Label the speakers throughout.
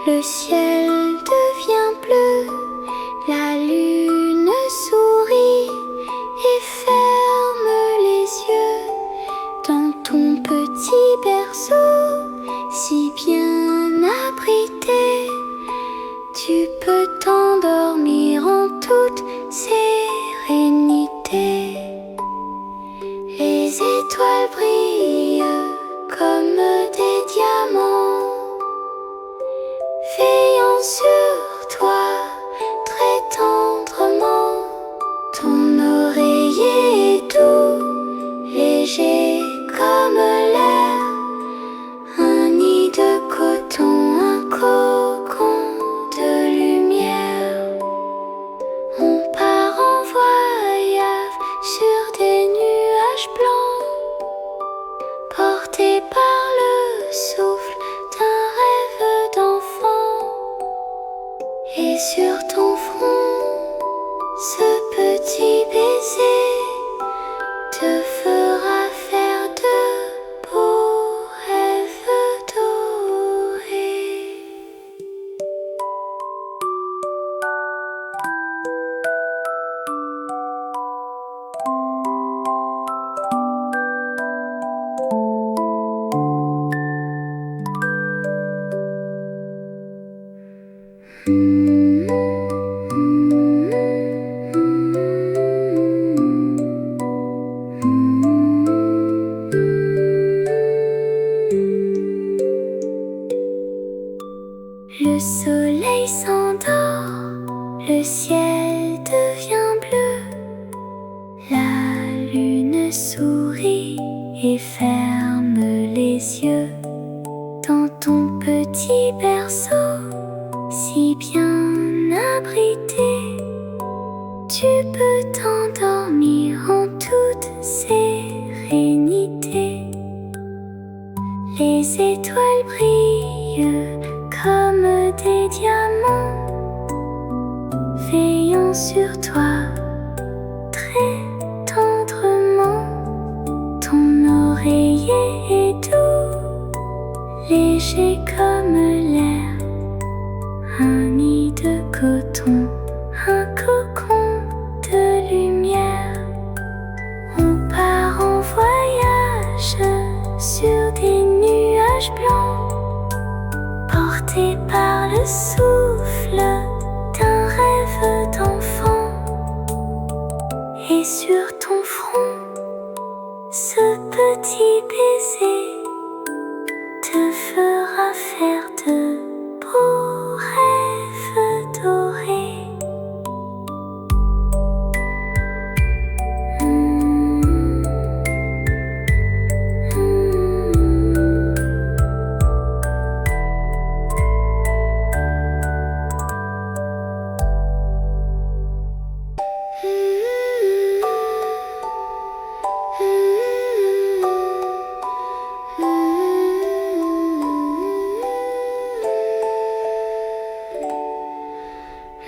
Speaker 1: Le ciel devient bleu, la lune sourit et ferme les yeux dans ton petit berceau, si bien abrité. Tu peux t'endormir en toute sérénité. Les étoiles brillent comme des diamants, veillant sur toi très tendrement. Ton oreiller est doux, léger comme l'air, un nid de coton, un cocon de lumière. On part en voyage sur des nuages blancs, portés par le souffle d'un rêve d'enfant. Et sur ton front, ce petit baiser te fera faire de beaux rêves dorés. Le soleil s'endort, le ciel devient bleu, la lune sourit et ferme les yeux dans ton petit berceau, si bien abrité. Tu peux t'endormir en toute sérénité. Les étoiles brillent comme des diamants, veillant sur toi très tendrement. Ton oreiller est doux, léger comme l'air, un nid de coton, un cocon de lumière. On part en voyage sur des nuages blancs, portés par le souffle d'un rêve d'enfant. Et sur ton front, ce petit baiser te fera faire de beaux rêves dorés.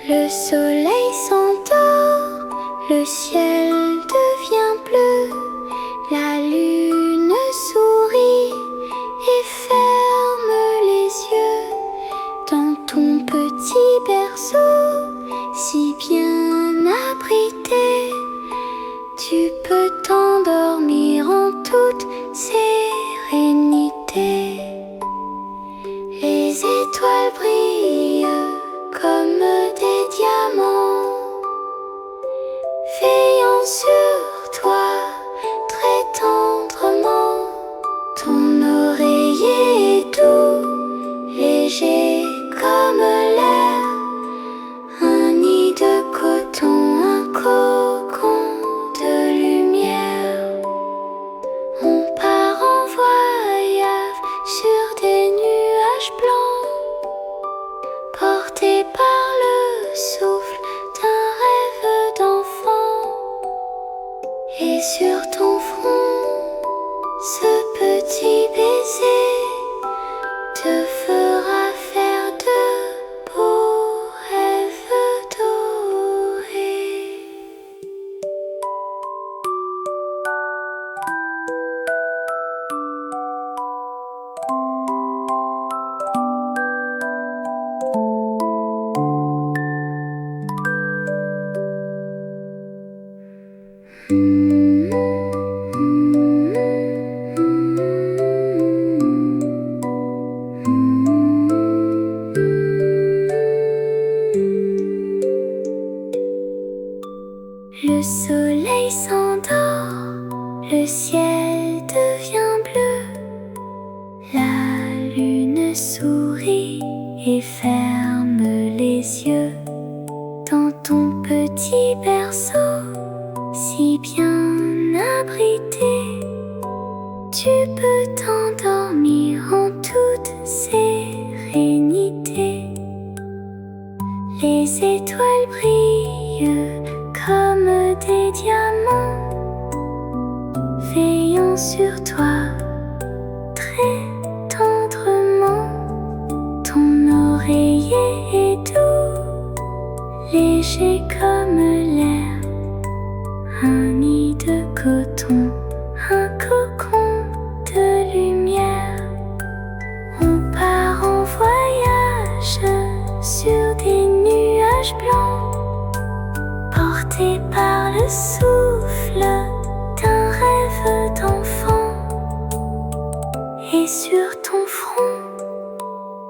Speaker 1: Le soleil s'endort, le ciel devient bleu, la lune sourit et ferme les yeux dans ton petit berceau, si bien abrité. Tu peux t'endormir en toute sérénité. Les étoiles brillent comme des diamants, veillant sur toi très tendrement. Ton oreiller est doux, léger comme l'air, un nid de coton, un cocon de lumière. On part en voyage sur des nuages blancs, portés par le souffle d'un rêve d'enfant. Et sur ton front, ce petit baiser te fera faire souris et ferme les yeux dans ton petit berceau si bien abrité. Tu peux t'endormir en toute sérénité. Les étoiles brillent comme des diamants, veillant sur toi très tendrement. Ton oreiller est doux, léger comme l'air, un nid de coton, un cocon de lumière. On part en voyage sur des nuages blancs, portés par le souffle d'un rêve d'enfant. Et sur ton front,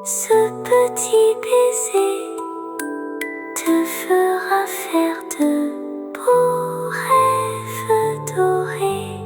Speaker 1: ce petit baiser te fera faire de beaux rêves dorés.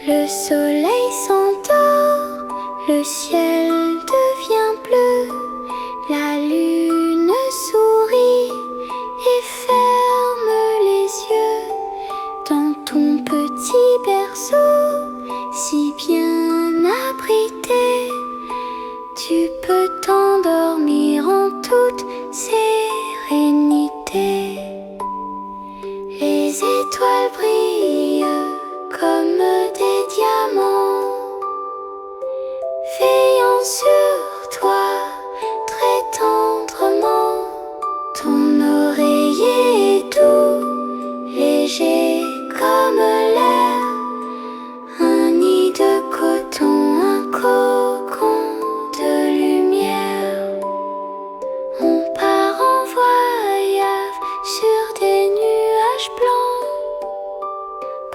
Speaker 1: Le soleil s'endort, le ciel devient bleu, la lune sourit et ferme les yeux dans ton petit berceau si bien abrité. Tu peux t'endormir en toute sérénité. Les étoiles brillent comme des diamants, veillant sur toi très tendrement. Ton oreiller est doux, léger comme l'air, un nid de coton, un cocon de lumière. On part en voyage sur des nuages blancs,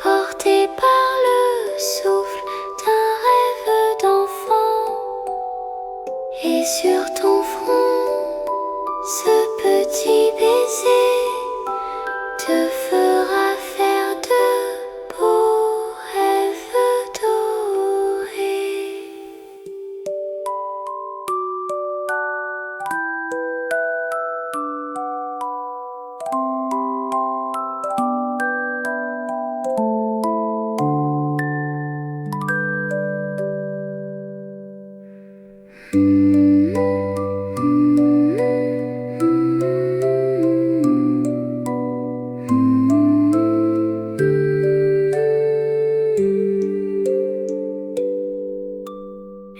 Speaker 1: porté par le souffle d'un rêve d'enfant. Et sur ton front, ce petit baiser te fera faire de beaux rêves dorés.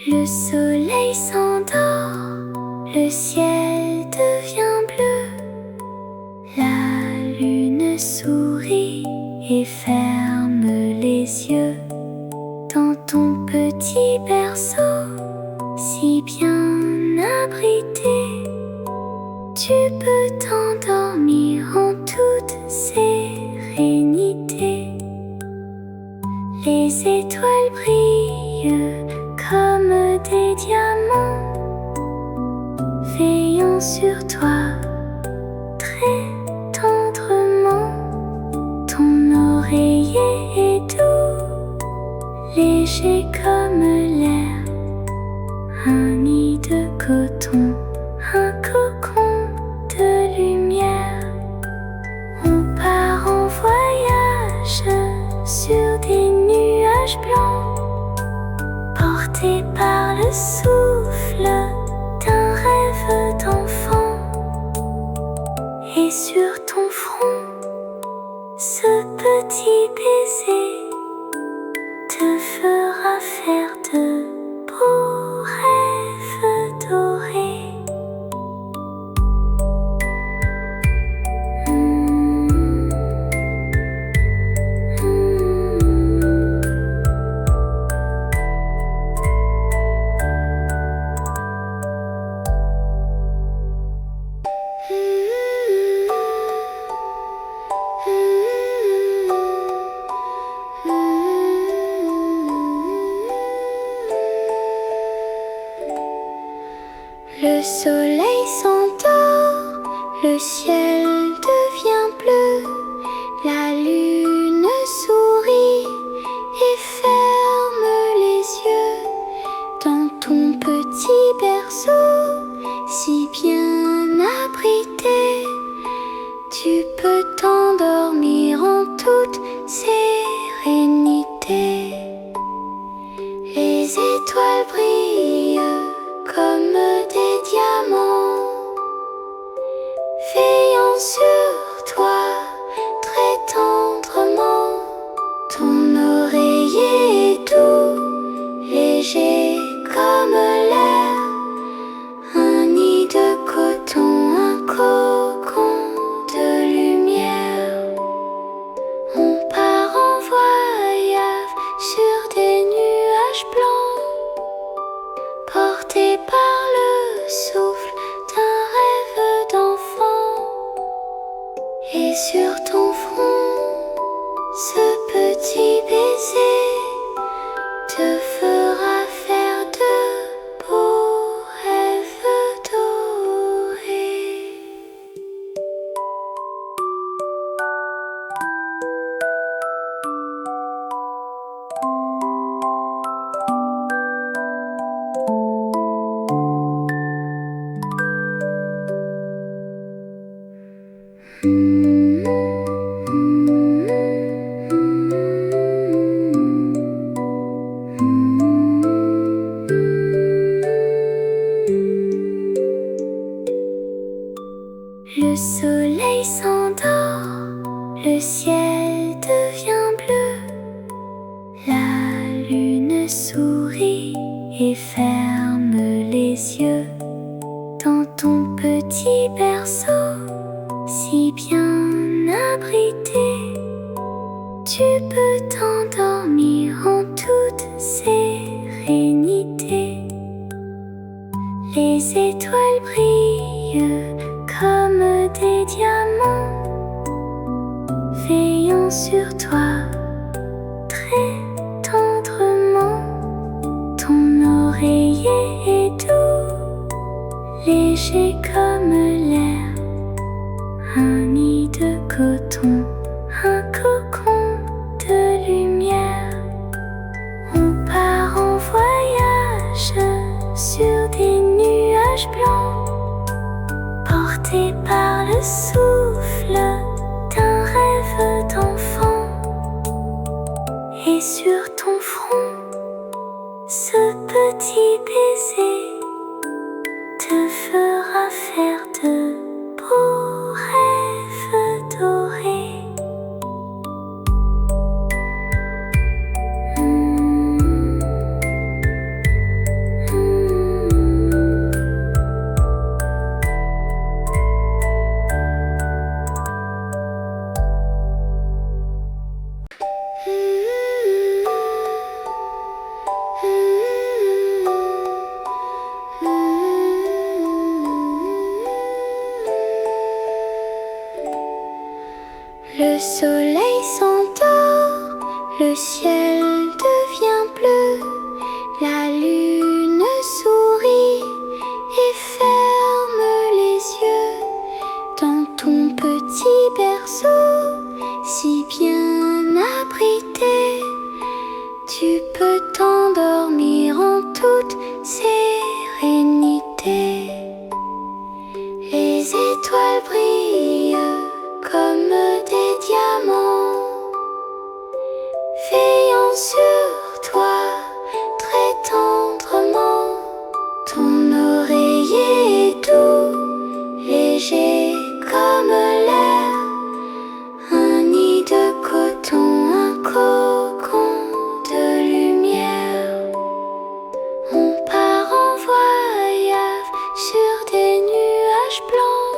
Speaker 1: Le soleil s'endort, le ciel devient bleu, la lune sourit et ferme les yeux dans ton petit berceau si bien abrité. Tu peux t'endormir en toute sérénité. Les étoiles brillent comme des diamants, veillant sur toi très tendrement. Ton oreiller est doux, léger comme l'air, un nid de coton, un cocon de lumière. On part en voyage sur des nuages blancs, portés par le souffle d'un rêve d'enfant. Et sur ton front, ce petit baiser te fera faire de beaux rêves dorés. Le ciel devient bleu, la lune sourit et ferme les yeux dans ton petit berceau, si bien abrité. Tu peux t'endormir en toute sérénité. Les étoiles brillent comme des diamants, veillant sur toi très tendrement. Ton oreiller est doux, léger comme l'air, un nid de coton, un cocon de lumière. On part en voyage sur des nuages blancs, portés par le souffle d'un rêve d'enfant. Et sur ton front, ce petit baiser te fera faire de beaux rêves dorés. Le soleil s'endort, le ciel devient bleu, la lune sourit et ferme les yeux dans ton petit berceau, si bien abrité. Tu peux t'endormir en toute sérénité. Les étoiles brillent comme des diamants, veillant sur toi très tendrement. Ton oreiller est doux, léger comme l'air, un nid de coton, un cocon de lumière. On part en voyage sur des nuages blancs, portés par le souffle d'un rêve d'enfant. Et sur ton front, ce petit baiser te fera faire de beaux rêves dorés. Le soleil s'endort, le ciel devient bleu, la lune sourit et ferme les yeux dans ton petit berceau, si bien abrité. Tu peux t'endormir en toute sérénité. Les étoiles brillent comme des diamants, veillant sur toi très tendrement. Ton oreiller est doux, léger comme l'air, un nid de coton, un cocon de lumière. On part en voyage sur des nuages blancs,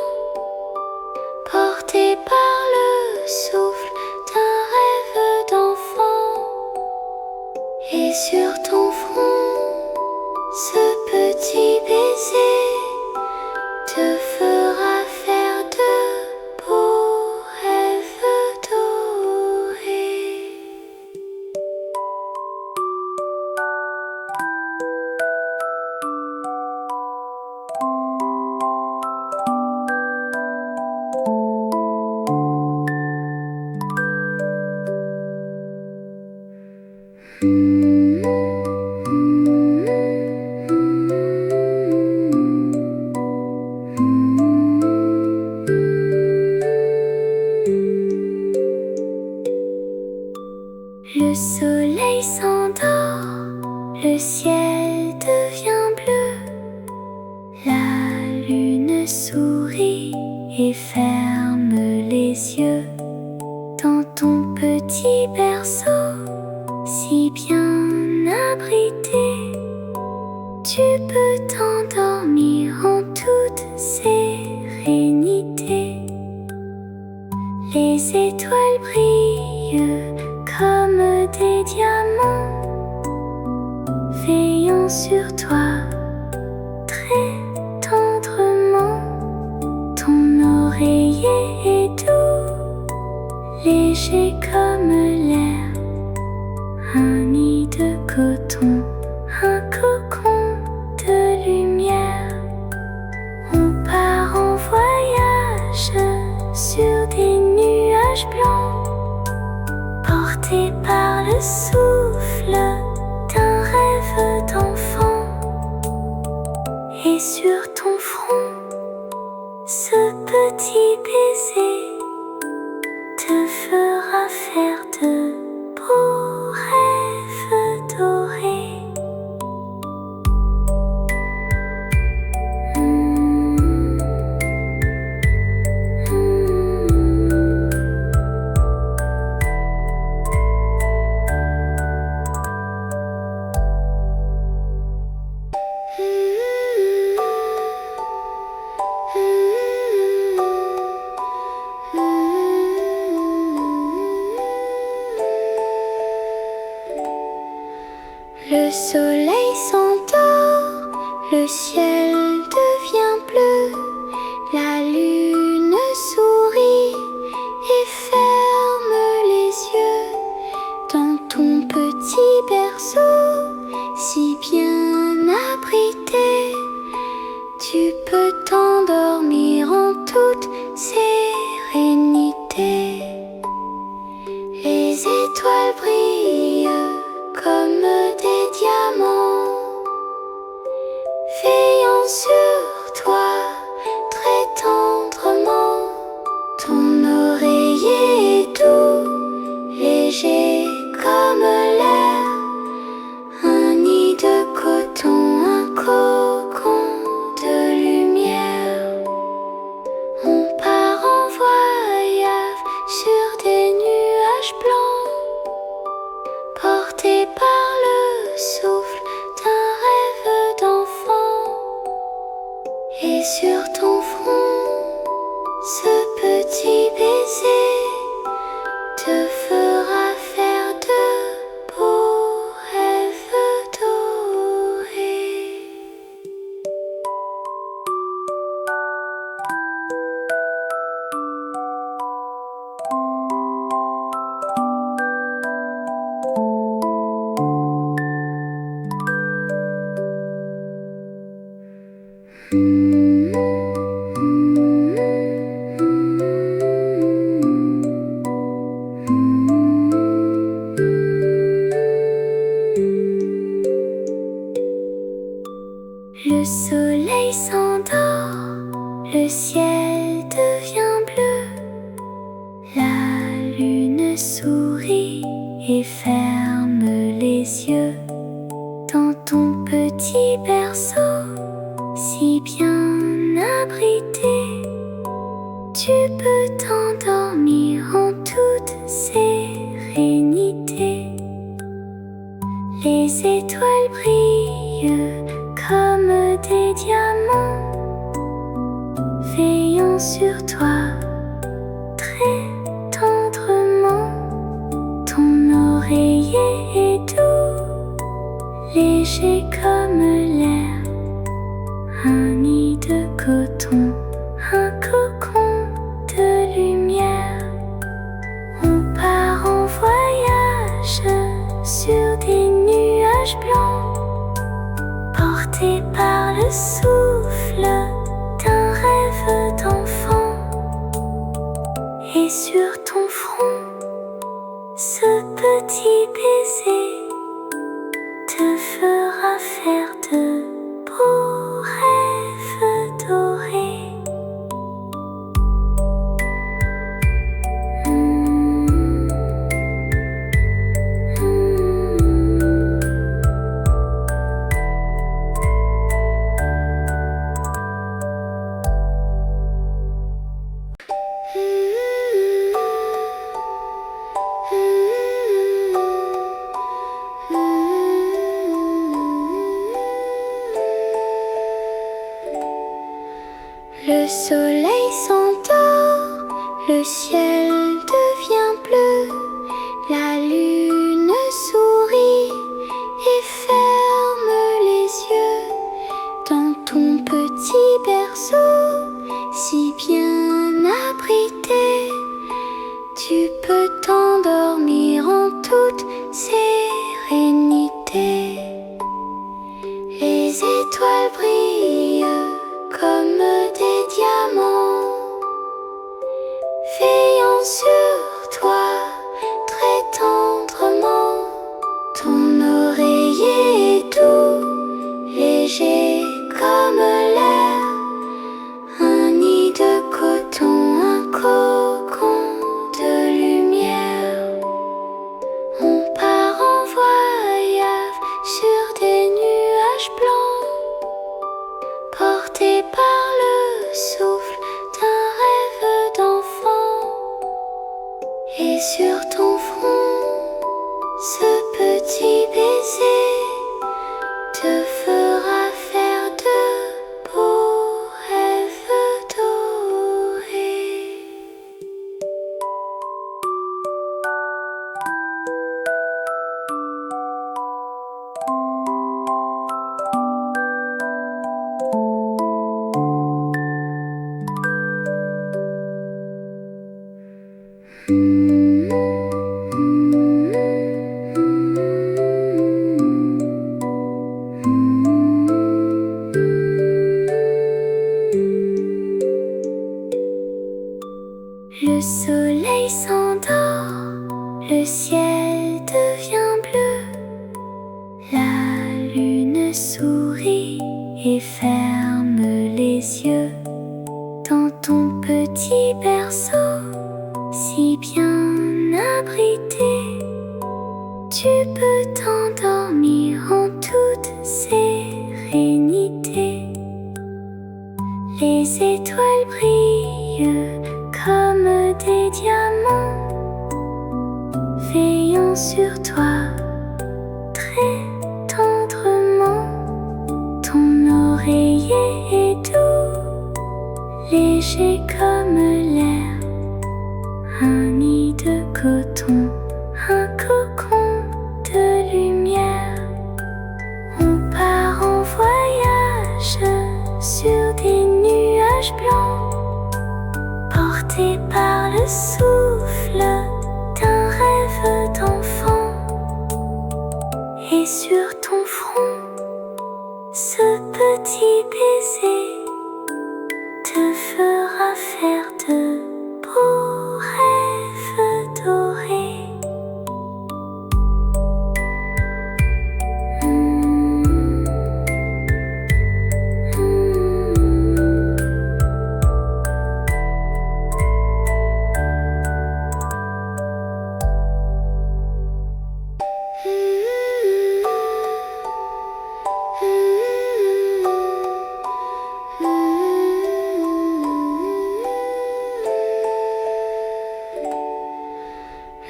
Speaker 1: portés par le souffle d'un rêve d'enfant. Et sur ton front, ce petit baiser te fera faire de beaux rêves dorés. souris et ferme les yeux dans ton petit berceau, si bien abrité. Tu peux t'endormir en toute sérénité. Les étoiles brillent comme des diamants, veillant sur toi très tendrement. Ton oreiller est doux, léger comme l'air, un nid de coton, un cocon de lumière. On part en voyage sur des nuages blancs, portés par le souffle d'un rêve d'enfant. Et sur ton front, ce petit baiser te fera faire de beaux rêves dorés. Le soleil s'endort, le ciel devient bleu, la lune sourit et ferme les yeux dans ton petit berceau, si bien abrité. Tu peux t'endormir en toute sérénité. Les étoiles brillent comme des diamants, veillant sur toi très tendrement. Ton oreiller est doux, léger comme l'air, un nid de coton, un cocon de lumière. On part en voyage sur des nuages blancs, porté par le souffle d'un rêve d'enfant. Et sur ton front, ce petit baiser te fera faire de beaux rêves dorés. Le soleil s'endort, le ciel devient bleu, la lune sourit et ferme les yeux dans ton petit berceau, si bien abrité. Tu peux t'endormir en toute sérénité. Les étoiles brillent comme des diamants, veillant sur toi très tendrement. Ton oreiller est doux, léger comme l'air, un nid de coton, un cocon de lumière. On part en voyage sur des nuages blancs, porté par le souffle d'un rêve d'enfant. Et sur ton front, ce petit baiser te fera faire de beaux rêves dorés. soleil s'endort, le ciel devient bleu, la lune sourit et ferme les yeux. Dans ton petit berceau, si bien abrité, tu peux t'endormir en toute sérénité. Les étoiles brillent comme des diamants, veillant sur toi très tendrement. Ton oreiller est doux, léger comme l'air, un nid de coton, un cocon de lumière. On part en voyage sur des nuages blancs, portés par le souffle d'un rêve d'enfant. Et sur ton front, ce petit baiser te fera faire de beaux rêves dorés. Le soleil s'endort, le ciel devient bleu, la lune sourit et ferme les yeux. Dans ton petit berceau, si bien abrité, tu peux t'endormir en toute sérénité. Les étoiles brillent comme des diamants, veillant sur toi très tendrement. Ton oreiller est doux, léger comme l'air, un nid de coton, un cocon de lumière. On part en voyage sur des nuages blancs, portés par le souffle d'un rêve d'enfant. Et sur ton front, ce petit baiser te fera faire de beaux rêves dorés.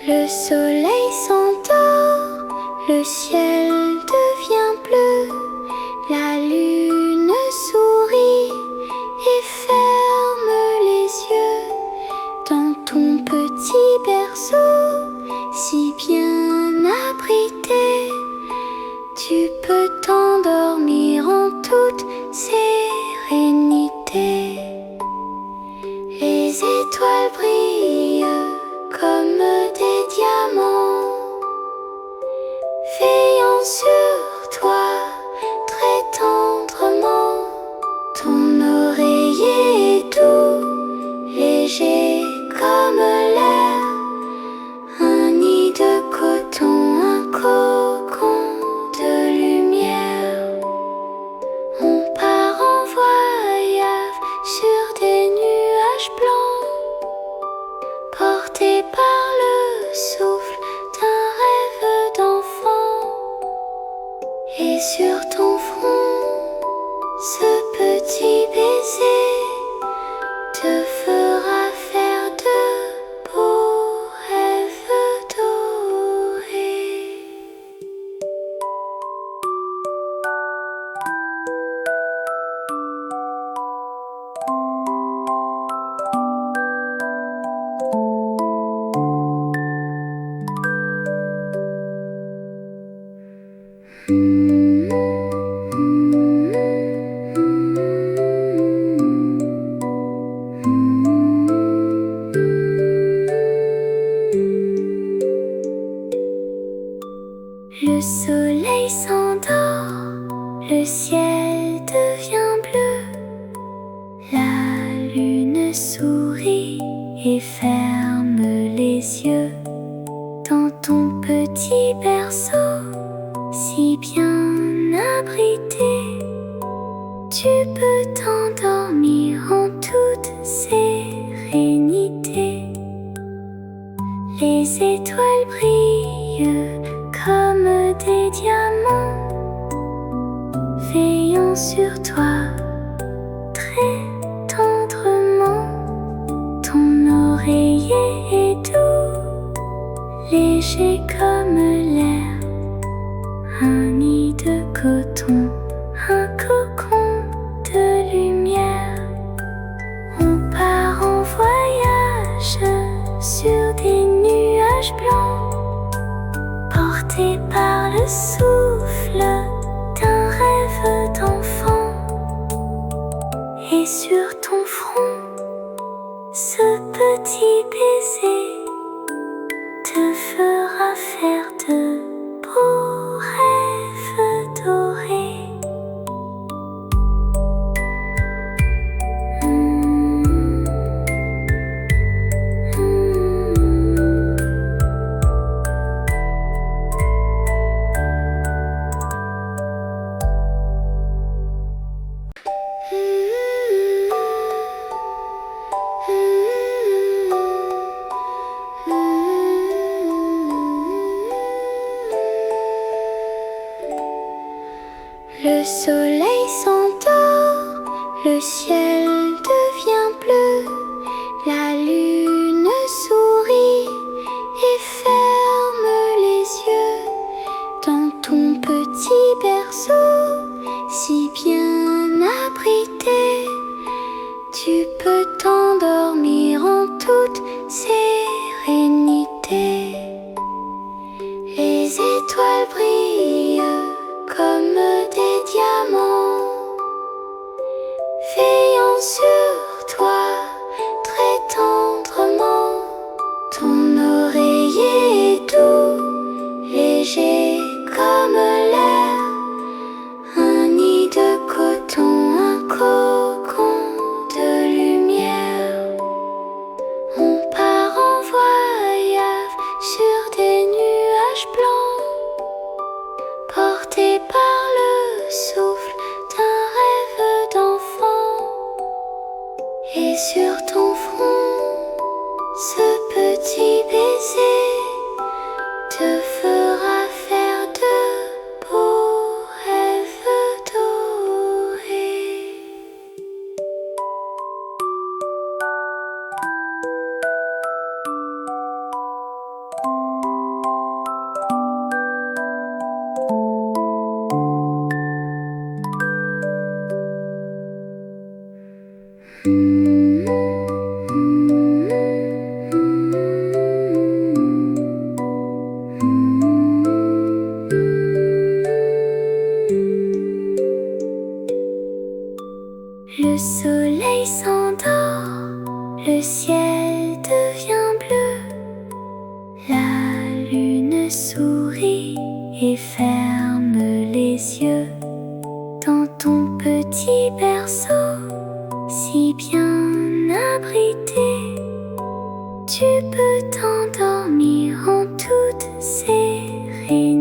Speaker 1: Le soleil s'endort, le ciel devient bleu, la lune sourit et ferme les yeux. Dans ton petit berceau, si bien abrité, tu peux t'endormir en toute sérénité. Les étoiles brillent comme des diamants, veillant sur toi très tendrement. Ton oreiller est doux, léger comme l'air, un nid de coton, un cocon de lumière. On part en voyage sur des nuages blancs, portés par le souffle lune sourit et ferme les yeux dans ton petit berceau, si bien abrité. Tu peux t'endormir en toute sérénité. Les étoiles brillent comme des diamants, veillant sur toi très tendrement. Ton oreiller est doux, léger comme l'air, un nid de coton, un cocon de lumière. On part en voyage sur des nuages blancs, portés par le souffle d'un rêve d'enfant. Et sur ton front, ce petit baiser te fera faire de beaux rêves dorés. Le soleil s'endort, le ciel devient bleu, la lune sourit et ferme les yeux dans ton petit berceau, si bien abrité. Tu peux t'endormir en toute sérénité. Les étoiles brillent comme des diamants, veillant sur toi très tendrement. Ton oreiller est doux, léger comme l'air, un nid de coton, un cocon de lumière. On part en voyage sur des nuages blancs, portés par le souffle d'un rêve d'enfant. Et sur ton front, ce petit baiser te fera faire de beaux rêves dorés. Le soleil s'endort, le ciel devient bleu, la lune sourit et ferme les yeux dans ton petit berceau, si bien abrité. Tu peux t'endormir en toute sérénité.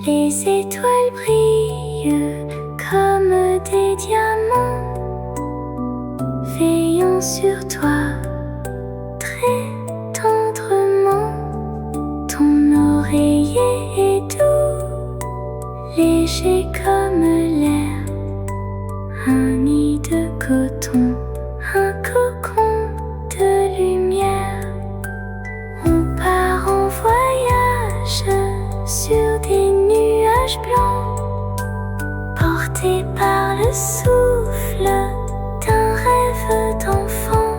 Speaker 1: Les étoiles brillent comme des diamants, veillant sur toi très tendrement. Ton oreiller est doux, léger comme l'air, un nid de coton, un cocon de lumière. On part en voyage sur des nuages blancs, portés par le souffle d'un rêve d'enfant.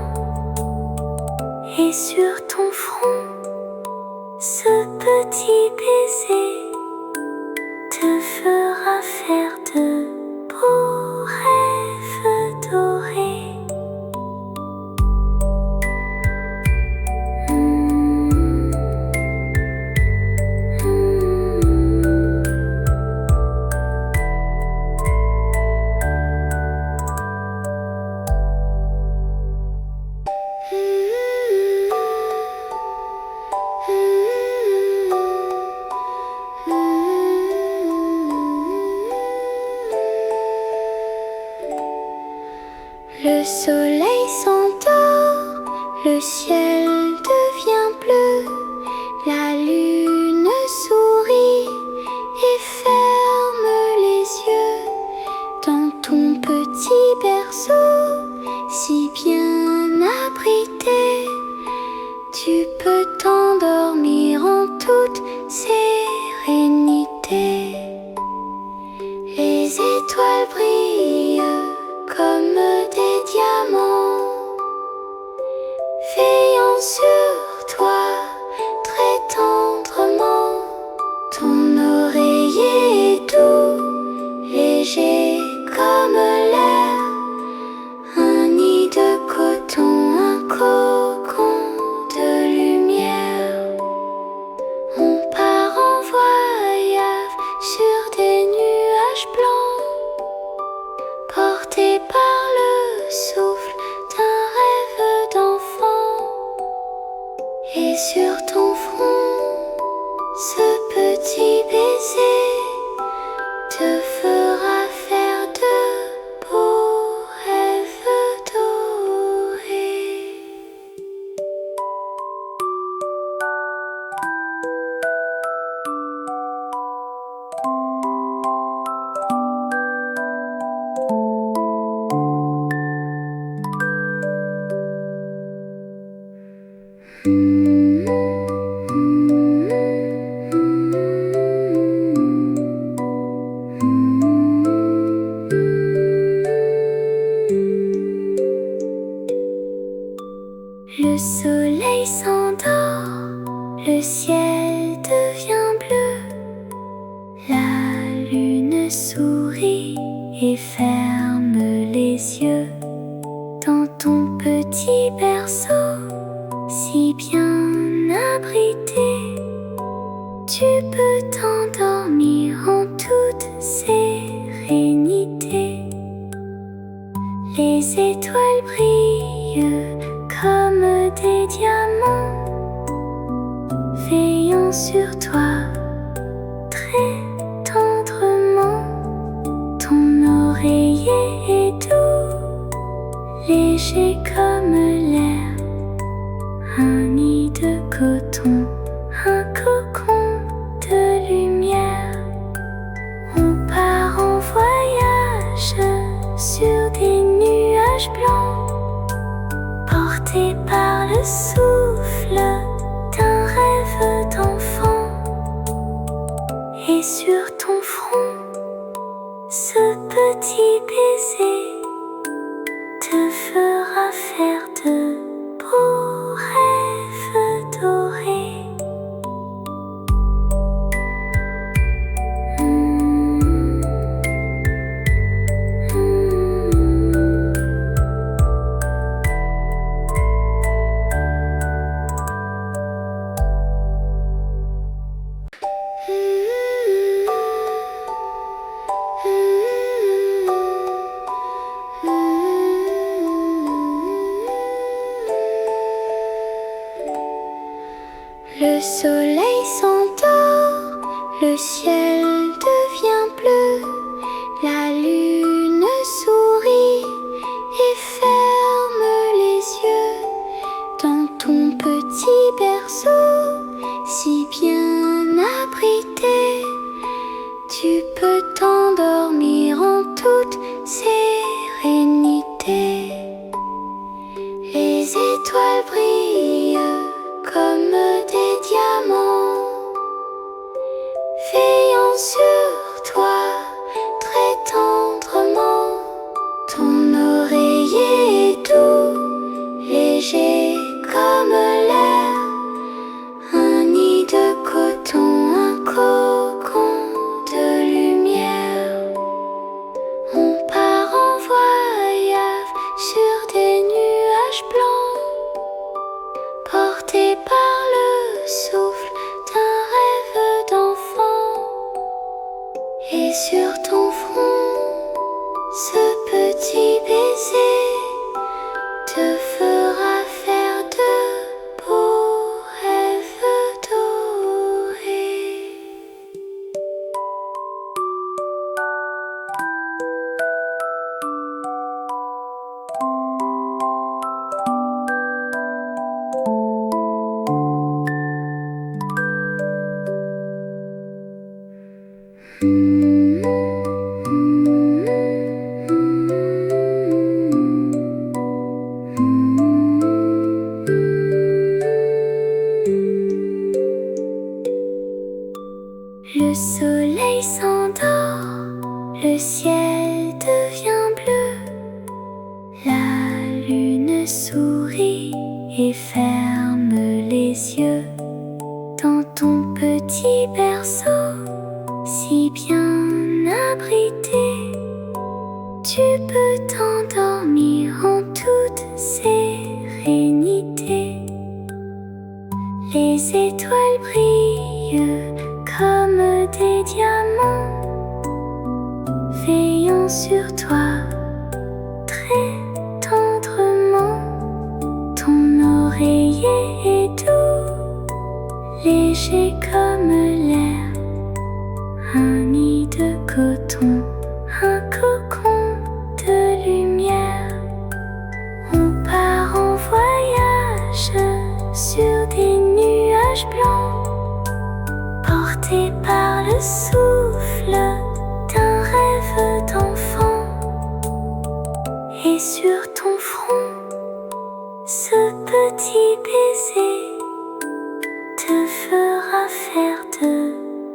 Speaker 1: Le soleil s'endort, le ciel devient bleu, la lune sourit et ferme les yeux dans ton petit berceau, si bien abrité. Tu peux t'endormir en toute sérénité. Les étoiles brillent comme des diamants, veillant sur toi très tendrement. Ton oreiller est doux, léger comme l'air, un nid de coton, un cocon de lumière. On part en voyage sur des nuages blancs, portés par le souffle d'un rêve d'enfant. Et sur ton front, ce petit baiser te fera faire de beaux rêves dorés. Le soleil s'endort, le ciel devient bleu, la lune sourit et ferme les yeux dans ton petit berceau, si bien abrité. Tu peux t'endormir en toute sérénité. Les étoiles brillent comme des diamants, veillant sur toi très tendrement. Ton oreiller est doux, léger comme l'air, un nid de coton, un cocon de lumière. On part en voyage sur des nuages blancs, portés par le souffle d'un rêve d'enfant. Et sur ton front, ce petit baiser te fera faire de beaux rêves dorés. Le soleil s'endort, le ciel devient bleu, la lune sourit et ferme les yeux dans ton petit berceau, si bien abrité. Tu peux t'endormir en toute sérénité. Les étoiles brillent comme des diamants, veillant sur toi très tendrement. Ton oreiller est doux, léger comme l'air, un nid de coton, un cocon de lumière. On part en voyage sur des nuages blancs, lune sourit et ferme les yeux dans ton petit berceau, si bien abrité. Tu peux t'endormir en toute sérénité. Les étoiles brillent comme des diamants, veillant sur toi très tendrement. Ton oreiller est doux, léger comme l'air, un nid de coton, un cocon de lumière. On part en voyage sur des nuages blancs, portés par le souffle d'un rêve d'enfant. Et sur ton front, ce petit baiser te fera faire de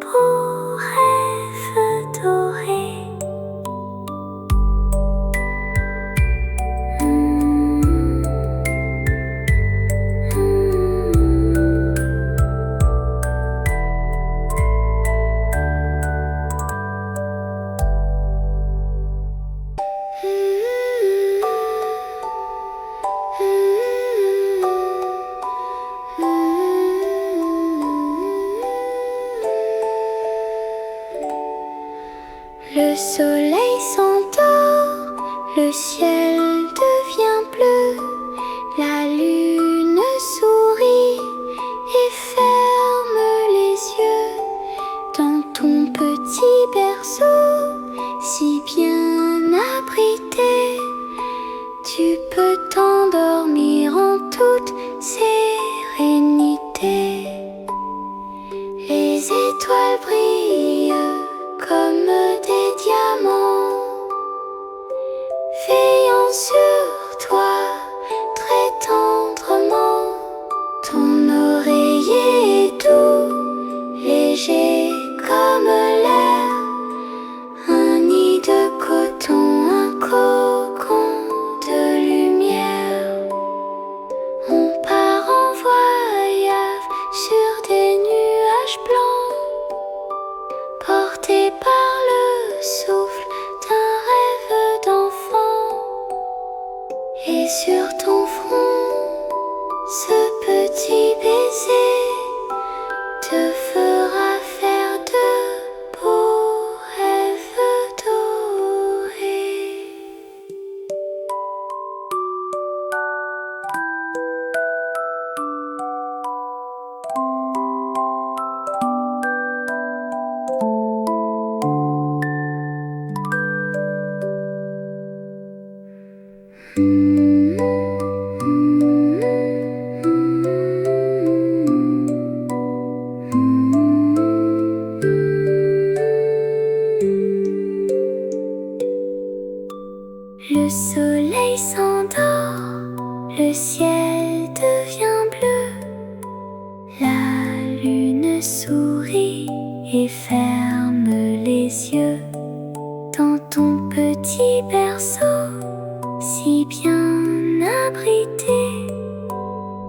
Speaker 1: beaux rêves dorés. Le soleil s'endort, le ciel devient bleu, la lune sourit et ferme les yeux dans ton petit berceau, si bien abrité. Tu peux t'endormir en toute sérénité. Les étoiles brillent comme des diamants, veillant sur toi très tendrement. Ton oreiller est doux, léger comme l'air, un nid de coton, un cocon de lumière. On part en voyage sur des nuages blancs, porté par le souffle d'un rêve d'enfant. Et sur ton front, ce petit baiser te fera faire de beaux rêves dorés. Le soleil s'endort, le ciel devient bleu, la lune sourit et ferme les yeux dans ton petit berceau, si bien abrité.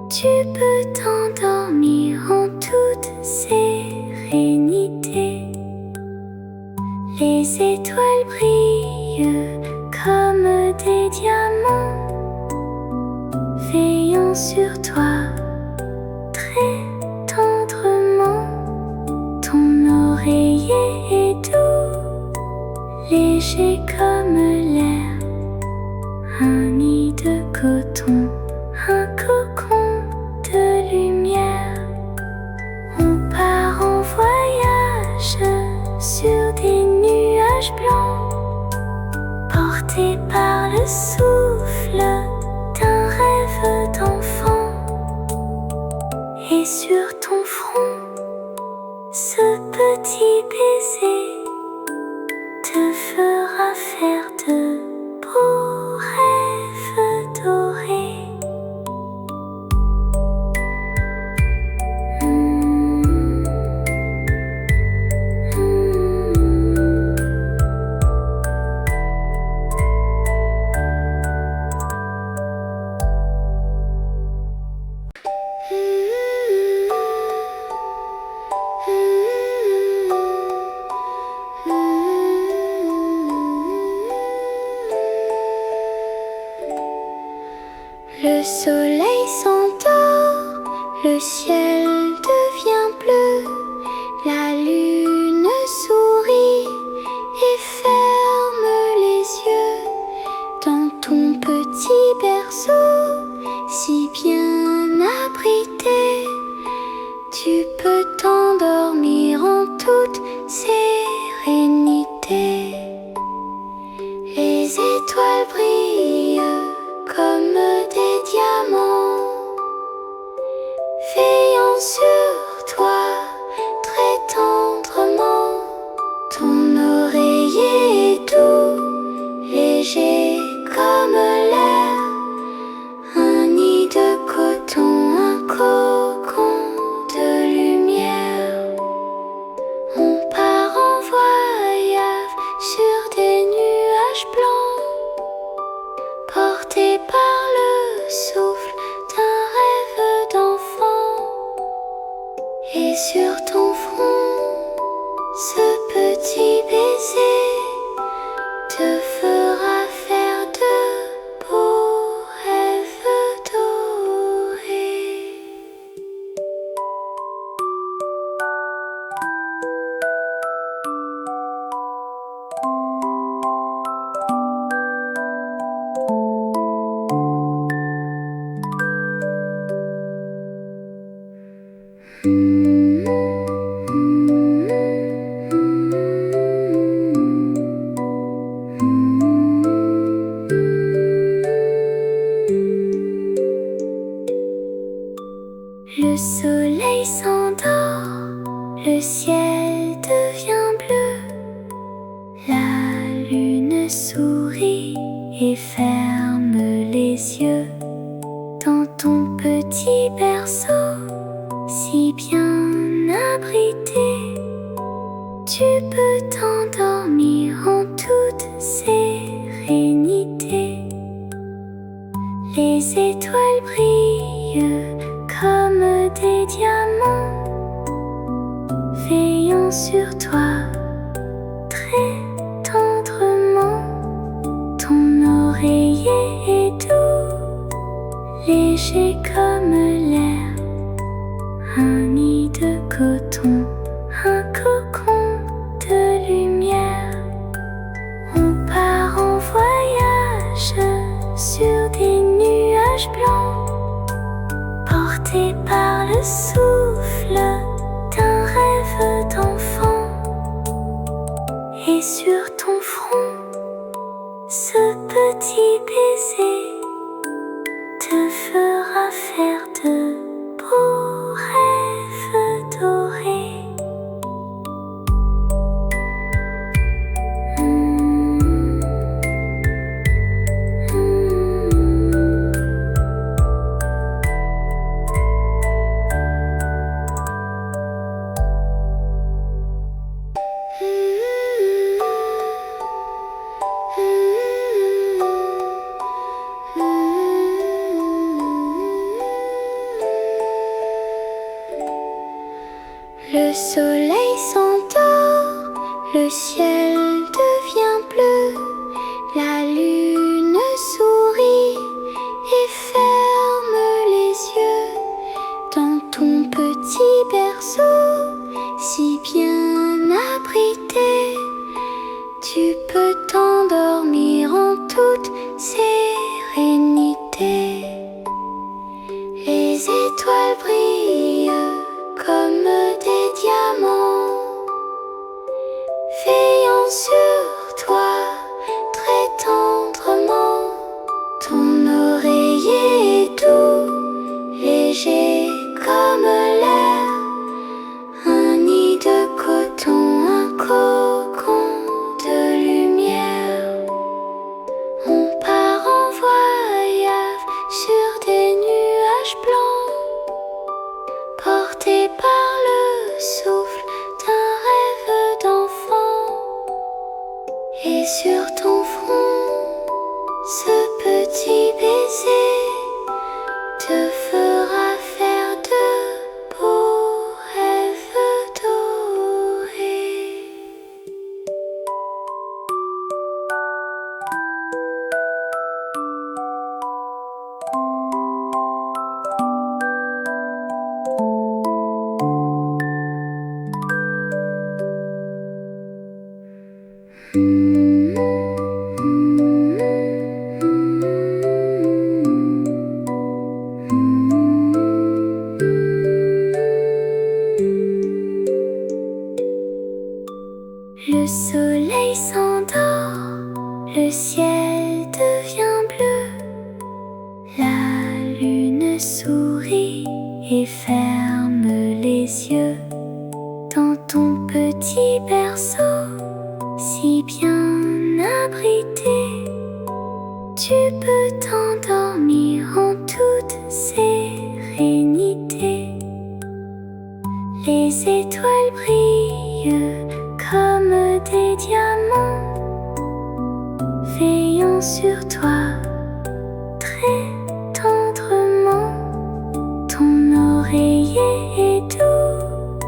Speaker 1: Tu peux t'endormir en toute sérénité. Les étoiles brillent comme des diamants, veillant sur toi très tendrement. Ton oreiller est doux, léger comme l'air, un nid de coton, un cocon de lumière. On part en voyage sur des nuages blancs, porté par le souffle d'un rêve d'enfant. Et sur ton front, ce petit baiser te fera faire de beaux rêves dorés. Le soleil s'endort, le ciel devient bleu, la lune sourit et ferme les yeux. Dans ton petit berceau, si bien abrité, tu peux t'endormir en toute sérénité. Les étoiles brillent comme des diamants, veillant sur toi très tendrement. Ton oreiller est doux, léger comme l'air, un nid de coton, un cocon de lumière. On part en voyage sur des nuages blancs, porté par le souffle d'un rêve d'enfant. Et sur ton front, ce petit baiser te fera faire de beaux rêves dorés. Le soleil s'endort, le ciel devient bleu, la lune sourit et ferme les yeux. Dans ton petit berceau, si bien abrité, tu peux t'endormir en toute sérénité. Les étoiles brillent comme des diamants, veillant sur toi très tendrement. Ton oreiller est doux, léger comme l'air, un nid de coton, un cocon de lumière. On part en voyage sur des nuages blancs, porté par le souffle d'un rêve d'enfant. Et sur ton front, ce petit baiser te fera faire de beaux rêves dorés. Le soleil s'endort, le ciel devient bleu, la lune sourit et ferme les yeux. Dans ton petit berceau, si bien abrité, tu peux t'endormir en toute sérénité. Les étoiles brillent comme des diamants, veillant sur toi très tendrement. Ton oreiller est doux, léger comme l'air, un nid de coton, un cocon de lumière. On part en voyage sur des nuages blancs, lune sourit et ferme les yeux dans ton petit berceau, si bien abrité. Tu peux t'endormir en toute sérénité. Les étoiles brillent comme des diamants, veillant sur toi très tendrement. Ton oreiller est doux,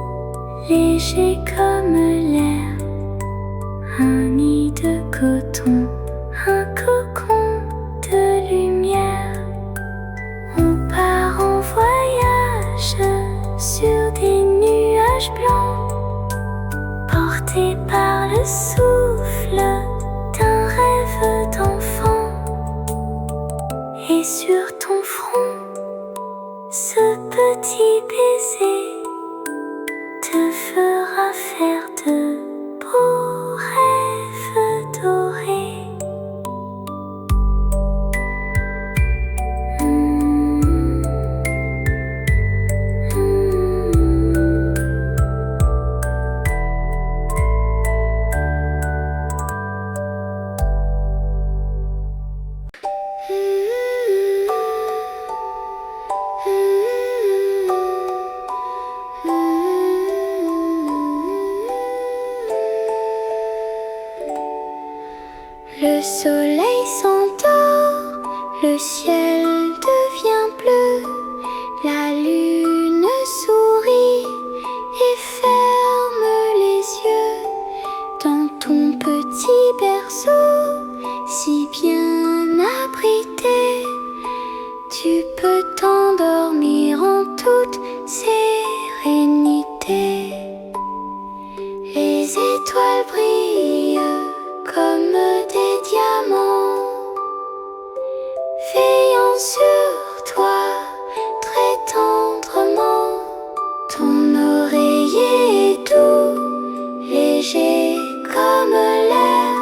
Speaker 1: léger comme l'air, un nid de coton, un cocon de lumière. On part en voyage sur des nuages blancs, portés par le souffle d'un rêve d'enfant. Et sur ton front, ce petit baiser te fera faire de beaux rêves dorés. Le soleil s'endort, le ciel devient bleu, la lune sourit et ferme les yeux dans ton petit berceau, si bien abrité. Tu peux t'endormir en toute sérénité. Les étoiles brillent comme des diamants, veillant sur toi très tendrement. Ton oreiller est doux, léger comme l'air,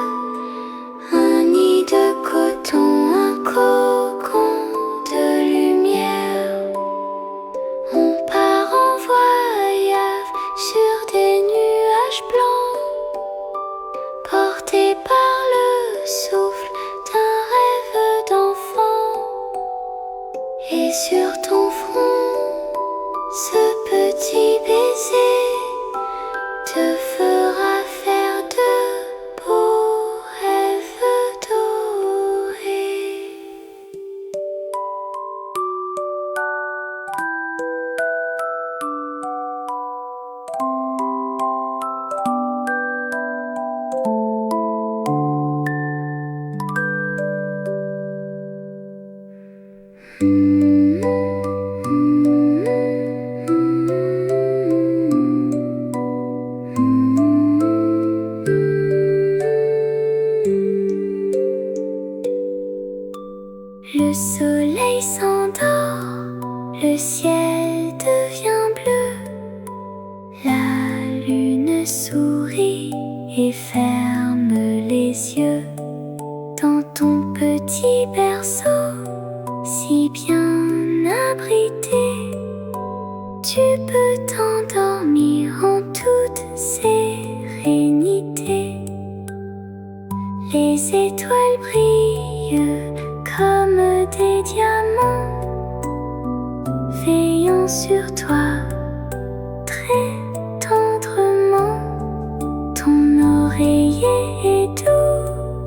Speaker 1: un nid de coton, un cocon de lumière. On part en voyage sur des nuages blancs, portés par le souffle d'un rêve d'enfant. Et sur ton front, ce petit baiser te fera faire de beaux rêves dorés. Le soleil s'endort, le ciel devient bleu, la lune sourit et ferme les yeux dans ton petit berceau, si bien abrité. Tu peux t'endormir en toute sérénité. Les étoiles brillent comme des diamants, veillant sur toi très tendrement. Ton oreiller est doux,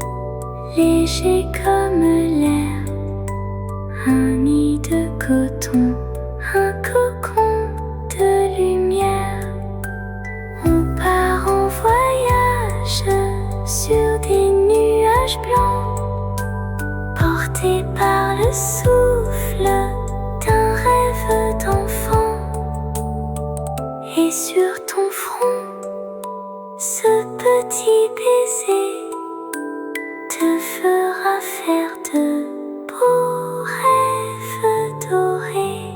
Speaker 1: léger comme l'air, un nid de coton, un cocon de lumière. On part en voyage sur des nuages blancs, portés par le souffle d'un rêve d'enfant. Et sur ton front, ce petit baiser te fera faire de beaux rêves dorés.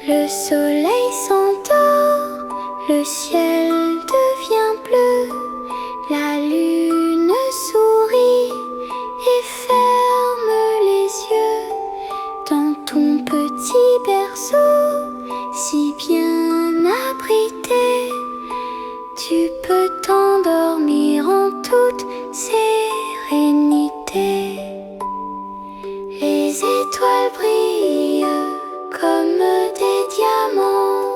Speaker 1: Le soleil s'endort, le ciel devient bleu, la lune sourit et ferme les yeux. Dans ton petit berceau, si bien abrité, tu peux t'endormir en toute sérénité. Les étoiles brillent comme des diamants,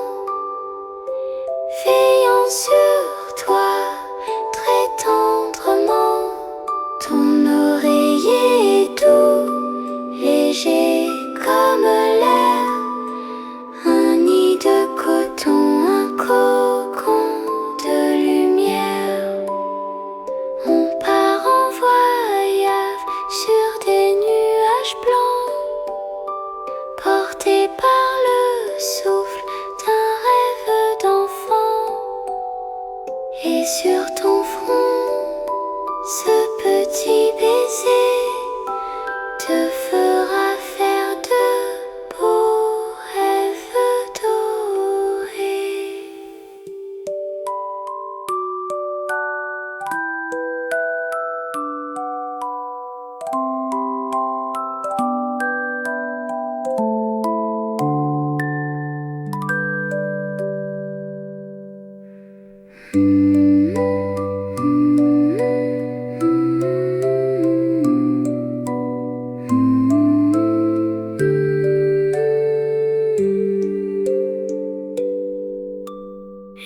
Speaker 1: veillant sur toi très tendrement. Ton oreiller est doux, léger comme l'air, un nid de coton, un cocon de lumière. On part en voyage sur des nuages blancs, portés par le souffle d'un rêve d'enfant. Et sur ton front, ce petit baiser te fera faire de beaux rêves dorés.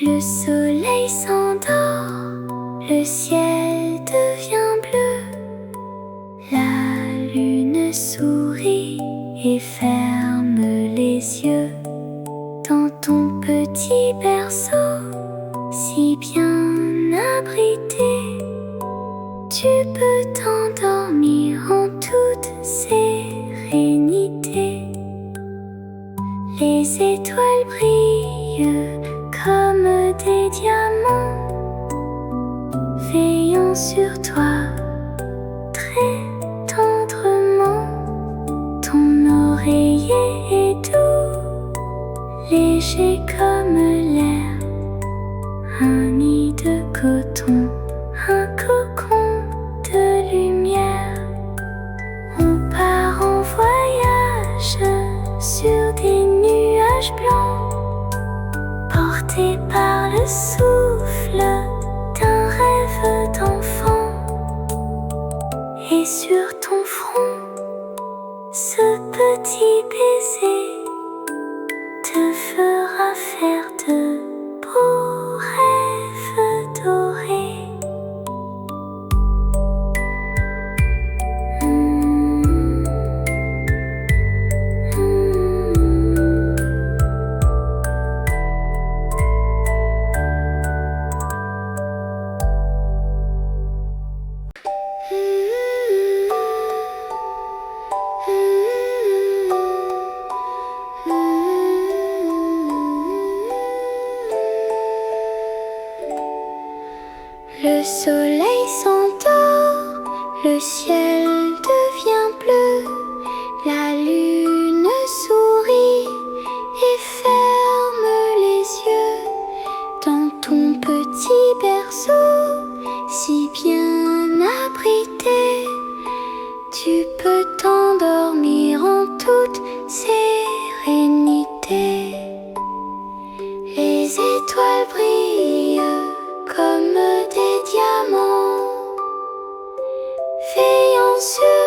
Speaker 1: Le soleil s'endort, le ciel devient bleu, la lune sourit et ferme les yeux. Dans ton petit berceau, si bien abrité, tu peux t'endormir en toute sérénité. Les étoiles brillent comme des diamants, veillant sur toi très tendrement. Ton oreiller est doux, léger comme l'air, un nid de coton, un cocon de lumière. On part en voyage sur des nuages blancs, portés par le souffle d'un rêve d'enfant. Et sur ton front, ce petit baiser te fera faire de beaux rêves dorés. Le soleil s'endort, le ciel devient bleu, la lune sourit et ferme les yeux. Dans ton petit berceau, si bien abrité, tu peux t'endormir en toute sérénité. Les étoiles brillent comme des diamants, veillant sur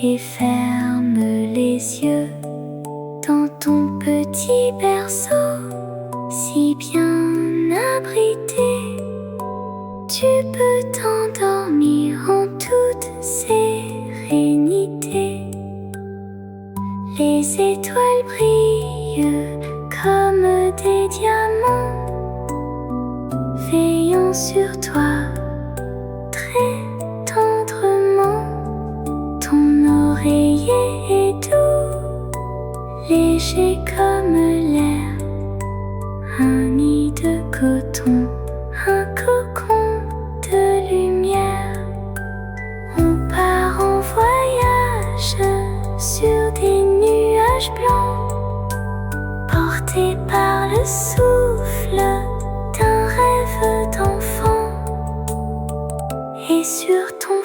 Speaker 1: et ferme les yeux dans ton petit berceau, si bien abrité. Tu peux t'endormir en toute sérénité. Les étoiles brillent comme des diamants, veillant sur toi très tendrement. Ton oreiller est doux, léger comme l'air, un nid de coton, un cocon de lumière. On part en voyage sur des nuages blancs, portés par le souffle d'un rêve d'enfant. Et sur ton